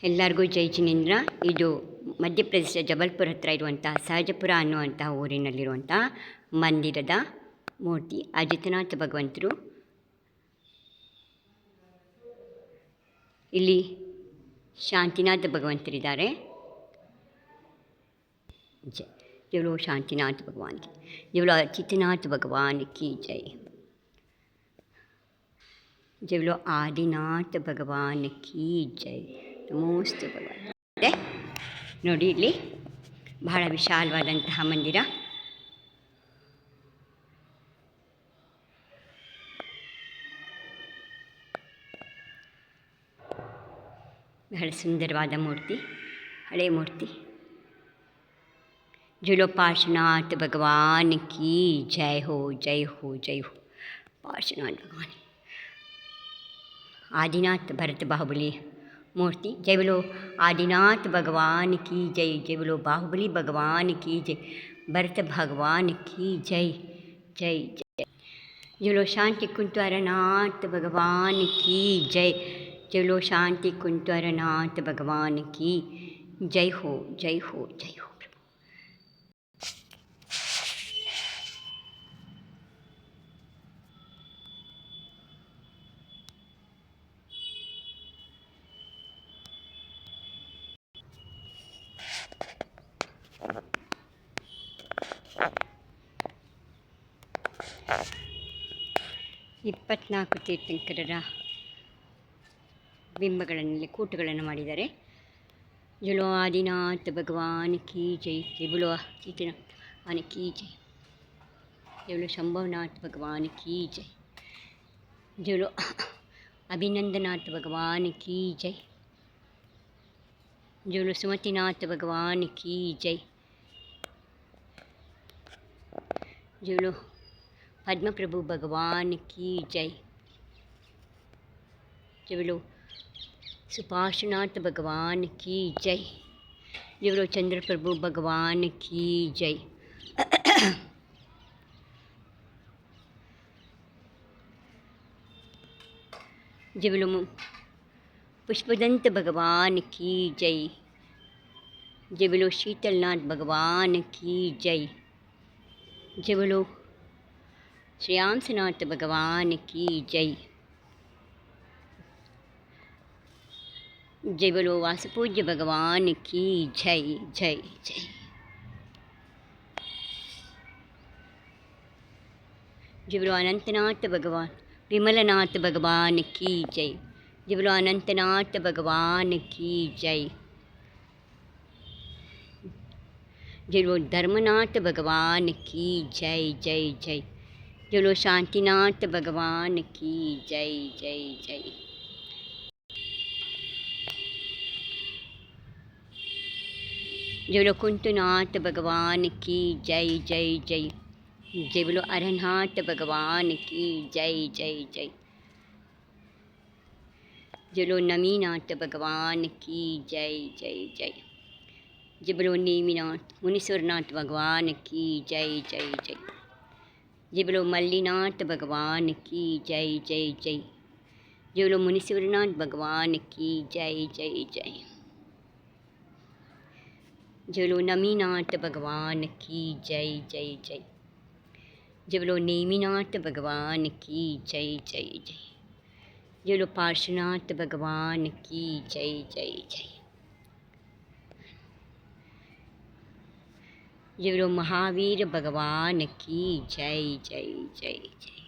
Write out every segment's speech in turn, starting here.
ಎಲ್ಲರಿಗೂ ಜೈ ಜಿನೇಂದ್ರ. ಇದು ಮಧ್ಯಪ್ರದೇಶ ಜಬಲ್ಪುರ ಹತ್ರ ಇರುವಂತಹ ಸಹಜಪುರ ಅನ್ನುವಂತಹ ಊರಿನಲ್ಲಿರುವಂತಹ ಮಂದಿರದ ಮೂರ್ತಿ ಅಜಿತನಾಥ ಭಗವಂತರು. ಇಲ್ಲಿ ಶಾಂತಿನಾಥ ಭಗವಂತರಿದ್ದಾರೆ. जय बोलो शांतिनाथ भगवान की जय, बोलो अचितनाथ भगवान की जय, जय बोलो आदिनाथ भगवान की जय, ನಮೋಸ್ತು ಭಗವಂತ. ನೋಡಿ, ಇಲ್ಲಿ ಬಹಳ ವಿಶಾಲವಾದಂತಹ ಮಂದಿರ. ಬಹಳ ಸುಂದರವಾದ ಮೂರ್ತಿ, ಹಳೆಯ ಮೂರ್ತಿ. जुलो पार्श्वनाथ भगवान की जय हो, जय हो, जय हो. पार्श्वनाथ भगवान आदिनाथ भरत बाहुबली मूर्ति. जय बोलो आदिनाथ भगवान की जय, जय बोलो बाहुबली भगवान की जय, भरत भगवान की जय, जय जय. जय बोलो शांति कुंतवरनाथ भगवान की जय, जय बोलो शांति कुंतवरनाथ भगवान की जय हो, जय हो, जय हो. ಇಪ್ಪತ್ನಾಲ್ಕು ತೀರ್ಥಂಕರರ ಬಿಂಬಗಳಲ್ಲಿ ಕೂಟುಗಳನ್ನು ಮಾಡಿದ್ದಾರೆ. ಜುಲೋ ಆದಿನಾಥ ಭಗವಾನ್ ಕಿ ಜೈ, ಜುಲೋ ಅಚಿತನಾಥ ಭಗವಾನ್ ಕಿ ಜೈ, ಜುಲೋ ಶಂಭವನಾಥ ಭಗವಾನ್ ಕಿ ಜೈ, ಜುಲೋ ಅಭಿನಂದನಾಥ ಭಗವಾನ್ ಕಿ ಜೈ, ಜುಲೋ ಸುಮತಿನಾಥ ಭಗವಾನ್ ಕಿ ಜೈ, ಜುಲೋ पद्म प्रभु भगवान की जय, जय बोलो सुपार्श्वनाथ भगवान की जय, जय बोलो चंद्र प्रभु भगवान की जय, जय बोलो पुष्पदंत भगवान की जय, जय बोलो शीतलनाथ भगवान की जय, जय बोलो श्रीयांसनाथ भगवान की जय, जय बोलो वासुपूज्य भगवान की जय, जय जय. जय बोलो अनंतनाथ भगवान विमलनाथ भगवान की जय, जय बोलो अनंतनाथ भगवान की जय, जय बोलो धर्मनाथ भगवान की जय, जय जय. जय बोलो शांतिनाथ भगवान की जय, जय जय. जय बोलो कुंतुनाथ भगवान की जय, जय जय. जय बोलो अरहनाथ भगवान की जय, जय जय. जय बोलो नमीनाथ भगवान की जय, जय जय. जय बोलो नेमिनाथ मुनीश्वरनाथ भगवान की जय, जय जय. जय बोलो मल्लीनाथ भगवान की जय, जय जय. जय बोलो मुनीश्वरनाथ भगवान की जय, जय जय. जय बोलो नमीनाथ भगवान की जय, जय जय. जय बोलो नेमिनाथ भगवान की जय, जय जय. जय बोलो पार्श्वनाथ भगवान की जय, जय जय. जय बोलो महावीर भगवान की जय, जय जय जय.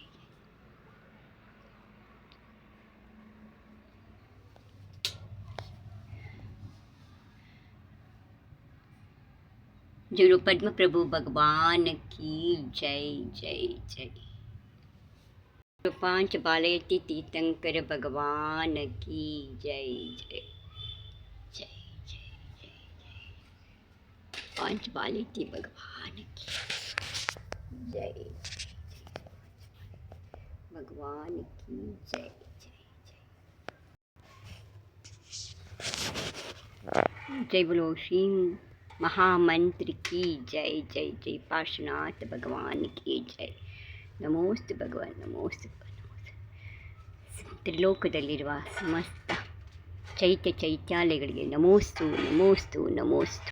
जय बोलो पद्म प्रभु भगवान की जय, जय जय. पांच बालयती तीर्थंकर भगवान की जय, जय जय जय जय. पांच बालयती भगवान की जय, भगवान की जय, जय जय. जय बोलो श्री महामंत्र की जय, जय जय. पार्श्वनाथ भगवान की जय. नमोस्तु भगवान, नमोस्तु, नमोस्तु. त्रिलोकदಲ್ಲಿರುವ ಸಮಸ್ತ ಚೈತ್ಯಾಲಯಗಳಿಗೆ ನಮೋಸ್ತು ನಮೋಸ್ತು ನಮೋಸ್ತು.